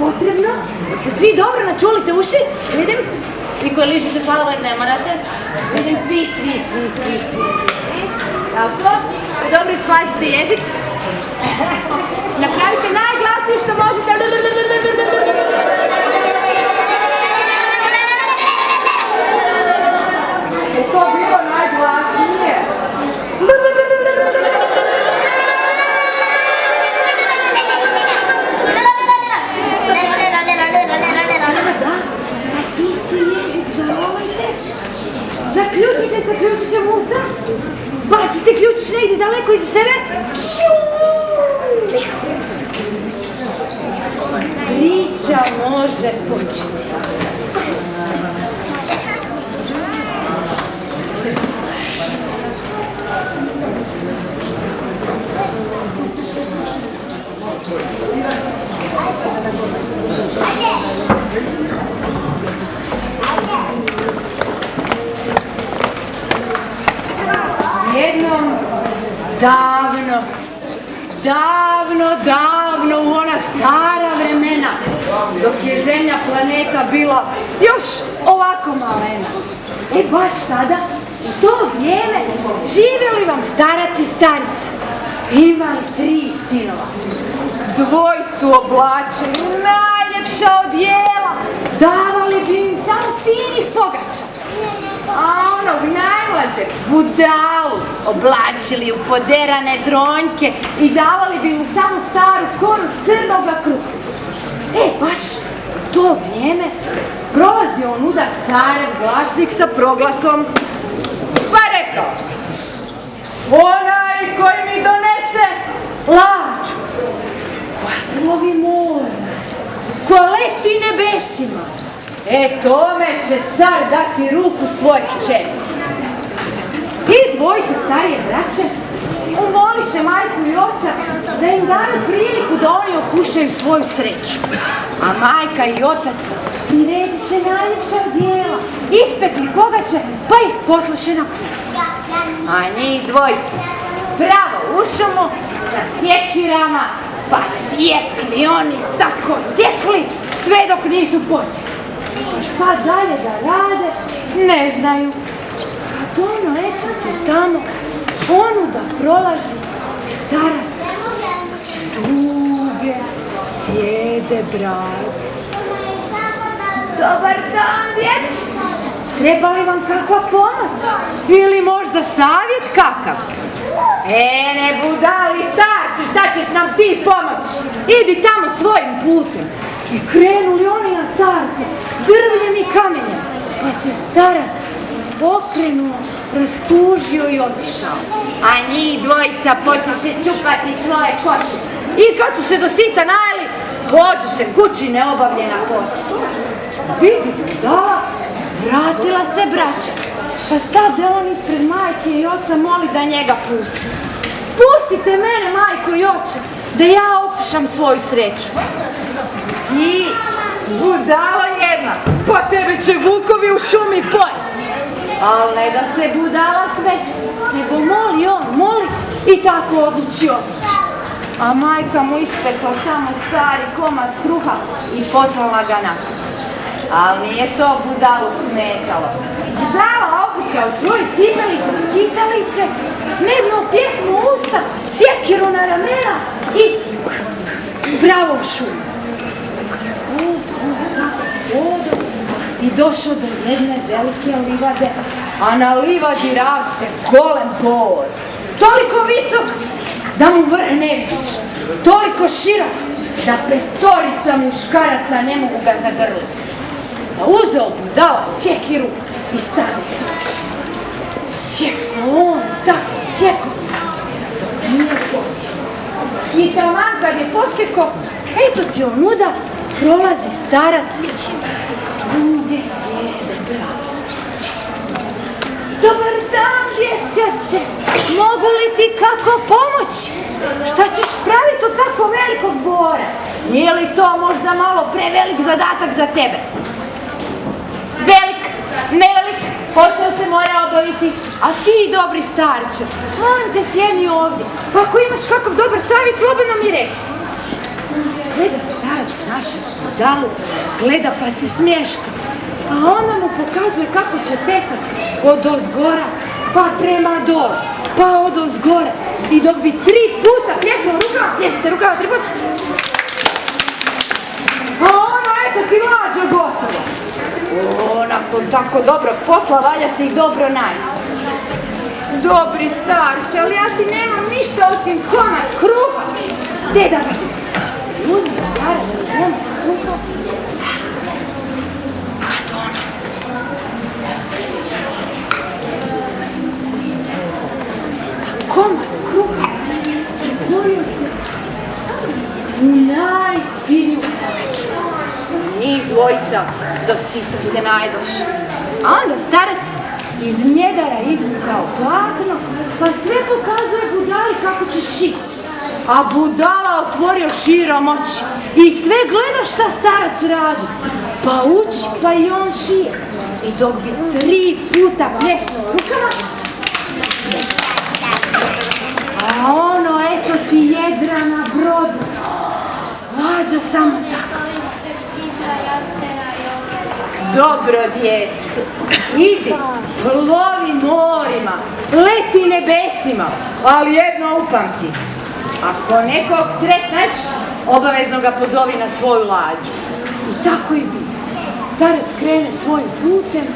potrebno da svi dobro načulite uši. Vidim, vi koji lišite sladoled ne morate. Vidim, svi. Tako, dobro isplasite jezik. Napravite najglasnije što možete. Je to bilo najglasnije? Zaključit ćemo usta. Bacite ključić negdje daleko iza sebe. Priča može početi. Jednom davno u ona stara vremena, dok je zemlja planeta bila još ovako malena. Baš tada, u to vrijeme, živjeli vam starac i starica. Imali 3 sinova. 2 oblačili najljepša odijela, davali bi im samo finih pogača. A onog najmlađeg, budalu, oblačili u poderane dronjke i davali bi mu samo staru koru crnoga kruha. Baš u to vrijeme prolazi onuda carev glasnik sa proglasom, pa rekao: onaj koji mi donese lađu, koja plovi morem, koja leti nebesima, tome će car dati ruku svoje kćeri. I 2 starije braće umoliše majku i oca da im daju priliku da oni okušaju svoju sreću. A majka i otac priređiše najljepša odijela, ispekli pogače, pa ih poslaše na put. A njih 2 pravo u šumu sa sjekirama, pa sjekli oni, tako sjekli, sve dok nisu posjekli. Šta dalje da rade, ne znaju. A dono, eto tamo, onuda prolazi starac. Duge, sjede brade. Dobar dan, dječji. Treba li vam kakva pomoć? Ili možda savjet kakav? Ne budali starči, šta ćeš nam ti pomoći? Idi tamo svojim putem. I krenuli oni na starce, drvljem i kamenjem, pa se starac okrenuo, rastužio i otišao. A njih 2 počeše čupati svoje kose. I kad su se do sita najeli, pođeše kući neobavljena posla. Vidi budala, vratila se braća, pa stade on ispred majke i oca moli da njega pusti. Pustite mene, majko i oče, da ja okušam svoju sreću. Ti, budalo jedna, pa tebe će vukovi u šumi pojesti. Ali ne da se budala svesti, nego moli i tako odluči otići. A majka mu ispekla samo stari komad kruha i poslala ga napad. Ali nije to budalu smetalo. Budala obukao svoje cipelice, skitalice, mednu pjesmu u usta, sjekiru na ramena i bravo u šumu. I došao do jedne velike livade, a na livadi raste golem bor. Toliko visok da mu vrh ne vidiš, toliko širok da 5 muškaraca ne mogu ga zagrliti. Uzeo budala sjekiru i stane sjeći. Sjekao on, tako sjekao, dok nije posjekao. I taman kad je posjekao, eto ti onuda prolazi starac, duge sjede brade. Dobar dan, dječače, mogu li ti kako pomoći? Šta ćeš praviti od tako velikog bora? Nije li to možda malo prevelik zadatak za tebe? Velik, nevelik, posao se mora obaviti, a ti, dobri starče, molim te sjedni ovdje. Pa ako imaš kakav dobar savjet, slobodno mi reci. Gledam starac našeg budalu, gleda pa se smješka. A ona mu pokazuje kako će tesati od ozgora, pa prema dole, pa od ozgora. I dok bi 3 puta pljesnuo rukama, pljesite rukama 3 puta. A ona, eto ti Lađa gotova. Nakon tako dobrog posla valja se i dobro najesti. Dobri starče, ali ja ti nemam ništa osim komad kruha. Gdje da vidim? Uzmi starac, komad kruha. Komad kruha pretvorio se u najfiniju poveću. Njih dvojica do sita se najdoše. A onda starac iz njedara izvukao platno, pa sve pokazuje budali kako će šiti. A budala otvorio širom oči i sve gleda šta starac radi. Pa uči, pa i on šije. I dok bi 3 puta pljesnuo rukama, a ono, eto ti jedra na brodu. Lađa samo tako. Dobro, dijete, idi, plovi morima, leti nebesima, ali jedno upamti. Ako nekog sretneš, obavezno ga pozovi na svoju lađu. I tako i bi. Starac krene svojim putem,